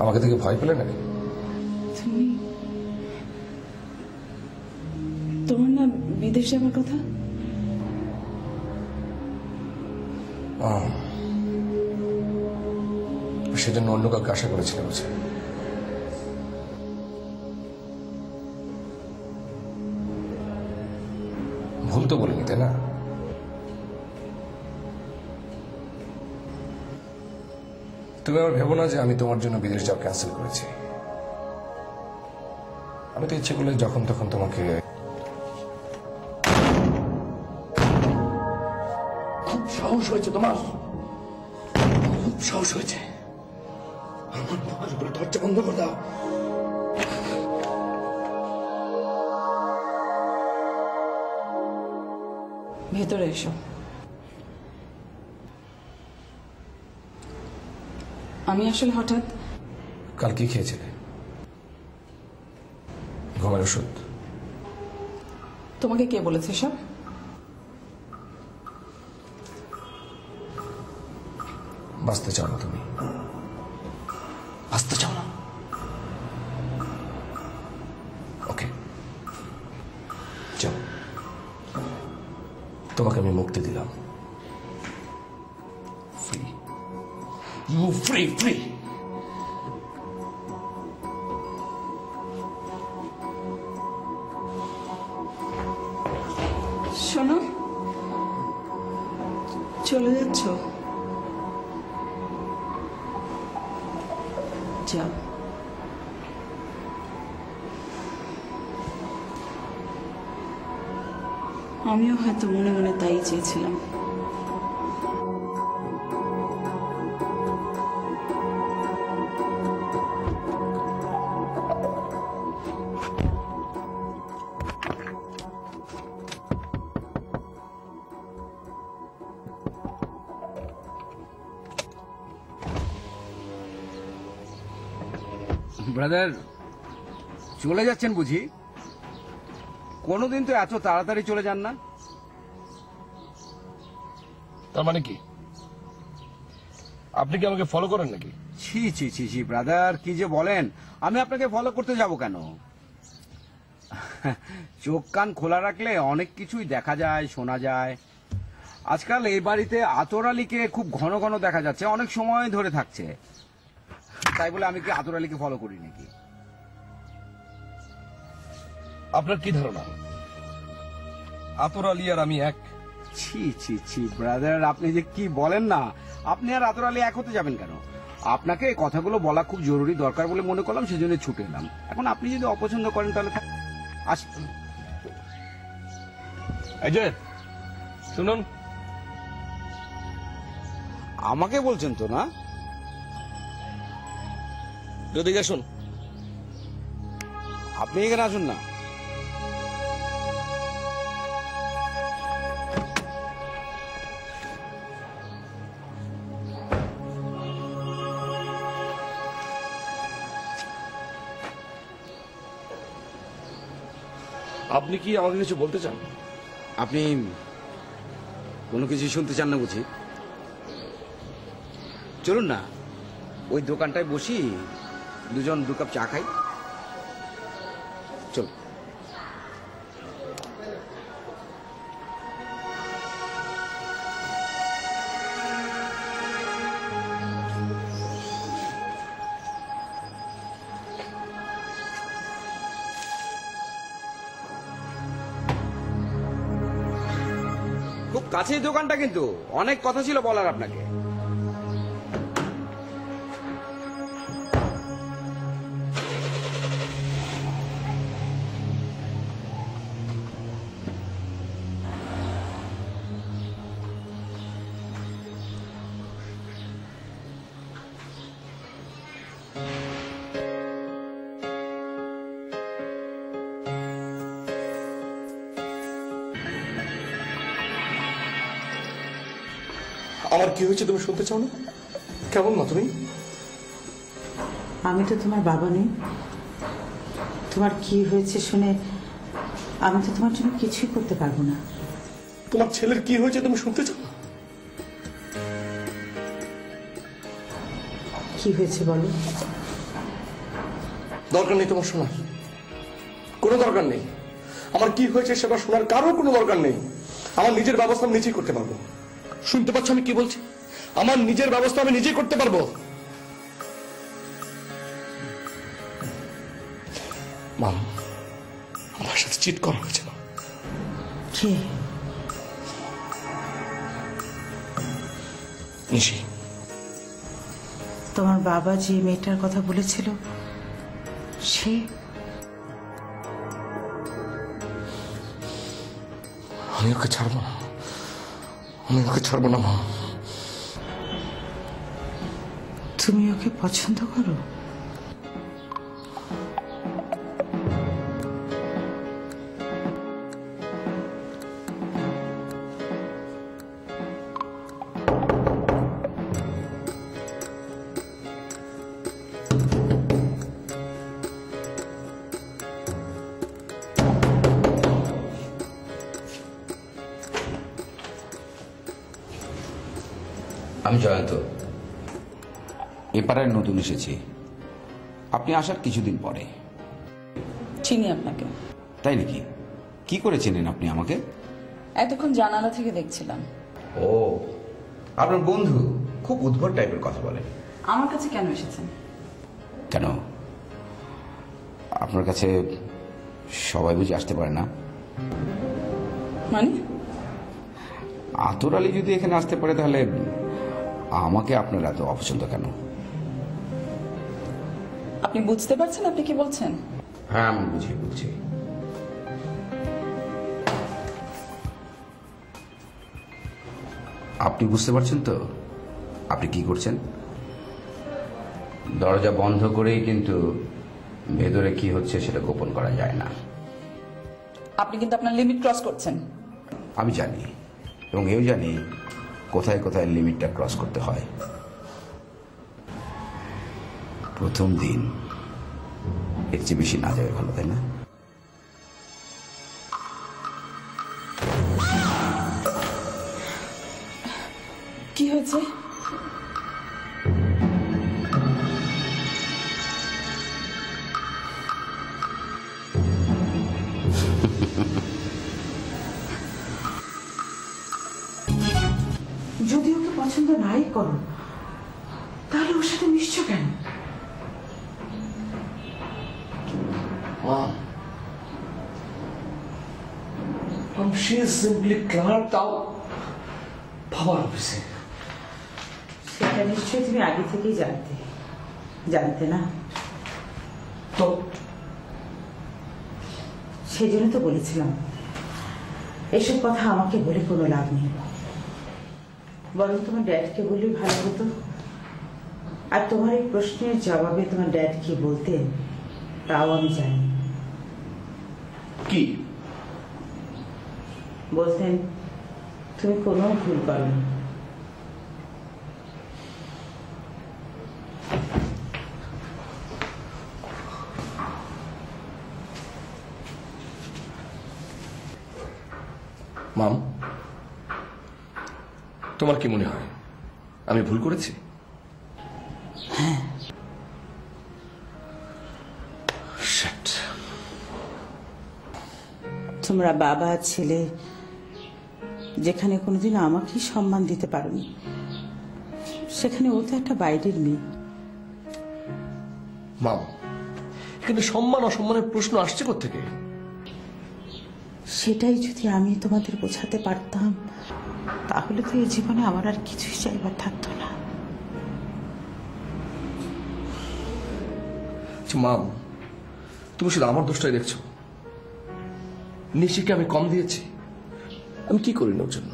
আমাকে দেখে ভয় পেলে নাকি? তুমি তোমার না বিদেশ যাবার কথা? সেজন্য অন্য কাউকে আশা করেছিল বুঝে। ভুল তো বলিনি তাই না? তুমি আবার ভেবো না যে আমি তোমার জন্য বিদেশ যাওয়া ক্যান্সেল করেছি। আমি তো ইচ্ছে করলে যখন তখন তোমাকে। খুব সাহস হয়েছে তোমার, খুব সাহস হয়েছে। আমার দরকার হলে দরজা বন্ধ করে দাও। ভেতরে এসো। আমি আসলে হঠাৎ। কাল কি খেয়েছিলে? ঘুমের ওষুধ? তোমাকে কে বলেছে সব? বাঁচতে চাও না তুমি? বাঁচতে চাও না? ওকে, যাও। তোমাকে আমি মুক্তি দিলাম। Free, you free, free. শোনো, চলে যাচ্ছ? যাও। আমিও হয়তো মনে মনে তাই চেয়েছিলাম। ব্রাদার, চলে যাচ্ছেন বুঝি? কোনোদিন তো এত তাড়াতাড়ি চলে যান না। তার মানে কি? আপনি কি আমাকে ফলো করেন নাকি? ছি ছি ছি ছি ব্রাদার, কি যে বলেন! আমি আপনাকে ফলো করতে যাব কেন? চোখ কান খোলা রাখলে অনেক কিছুই দেখা যায়, শোনা যায়। আজকাল এই বাড়িতে আতর আলীকে খুব ঘন ঘন দেখা যাচ্ছে, অনেক সময় ধরে থাকছে। তাই বলে আমি কি আতর আলীকে ফলো করি নাকি? আপনার কি ধারণা আতর আলী আর আমি এক? ছি ছি ছি ব্রাদার, আপনি যে কি বলেন না! আপনি আর আতর আলী এক হতে যাবেন কেন? আপনাকে এই কথাগুলো বলা খুব জরুরি দরকার বলে মনে করলাম, সেজন্য ছুটে এলাম। এখন আপনি যদি অপছন্দ করেন তাহলে আসুন। এই যে শুনুন, আমাকে বলছেন তো না? যদি আসুন। আপনি এখানে আসুন না। আপনি কি আমাকে কিছু বলতে চান? আপনি কোনো কিছু শুনতে চান না বুঝি? চলুন না, ওই দোকানটায় বসি, দুজন দু কাপ চা খাই। চল। খুব কাছেই দোকানটা, কিন্তু অনেক কথা ছিল বলার আপনাকে। আমার কি হয়েছে তুমি শুনতে চাও না? কেমন না তুমি? আমি তো তোমার বাবা নেই। তোমার কি হয়েছে শুনে আমি তো তোমার জন্য কিছুই করতে পারবো না। তোমার ছেলের কি হয়েছে তুমি শুনতে চাও না? কি হয়েছে বলো? দরকার নেই তোমার শোনার, কোনো দরকার নেই। আমার কি হয়েছে সেটা শোনার কারো কোনো দরকার নেই। আমার নিজের ব্যবস্থা আমি নিজেই করতে পারবো। শুনতে পাচ্ছ আমি কি বলছি? আমার নিজের ব্যবস্থা আমি নিজেই করতে পারবো। মা, আমার সাথে চিট করা হয়েছে না। কে? নিশি। তোমার বাবা যে মেয়েটার কথা বলেছিল সে? আমি ওকে ছাড়বো না, আমি ওকে ছাড়বো না মা। তুমি ওকে পছন্দ করো? আমি জয়ন্ত, এপাড়ায় নতুন এসেছি। আপনি আসার কিছুদিন পরে। চিনি আপনাকে। তাই নাকি? কি করে চেনেন আপনি আমাকে? এতক্ষণ জানালা থেকে দেখছিলাম। ও, আপনার বন্ধু খুব উদ্ভট টাইপের কথা বলে। আমার কাছে কেন এসেছেন? কেন, আপনার কাছে সবাই বুঝে আসতে পারে না? মানে? আতর আলী যদি এখানে আসতে পারে তাহলে আমাকে আপনার এত অপছন্দ কেন? আপনি বুঝতে পারছেন আপনি কি বলছেন? হ্যাঁ, আমি বুঝছি। আপনি বুঝতে পারছেন তো আপনি কি করছেন? দরজা বন্ধ করেই কিন্তু ভেতরে কি হচ্ছে সেটা গোপন করা যায় না। আপনি কিন্তু আপনার লিমিট ক্রস করছেন। আমি জানি, এবং এও জানি কোথায় কোথায় লিমিটটা ক্রস করতে হয়। প্রথম দিন এর চেয়ে বেশি না যাবে ভালো, তাই না? কি হয়েছে? যদি ওকে পছন্দ নাই করো তাহলে ওর সাথে মিশছো কেন? She is simply clerked out বাবার অফিসে। সেটা নিশ্চয়ই তুমি আগে থেকেই জানতে না? তো সেই জন্য তো বলেছিলাম এসব কথা আমাকে বলে কোনো লাভ নেই, বরং তোমার ড্যাডকে বললেই ভালো হতো। আর তোমার এই প্রশ্নের জবাবে তোমার ড্যাড কি বলতেন তাও আমি জানি। কি বলতেন? তুমি কোনো ভুল করনি। মাম, তোমার কি মনে হয় আমি ভুল করেছি? হ্যাঁ। Shit. তোমরা বাবা ছেলে যেখানে কোনোদিন আমাকেই সম্মান দিতে পারোনি, সেখানে ও তো একটা বাইরের মেয়ে। মাম, কিন্তু সম্মান অসম্মানের প্রশ্ন আসছে কোত্থেকে? সেটাই যদি আমি তোমাদের বোঝাতে পারতাম তাহলে তো এই জীবনে আমার আর কিছুই চাইবার থাকতো না। মাম, তুমি শুধু আমার দোষটাই দেখছো। নিশিকে আমি কম দিয়েছি। আমি কি করি না ওর জন্য?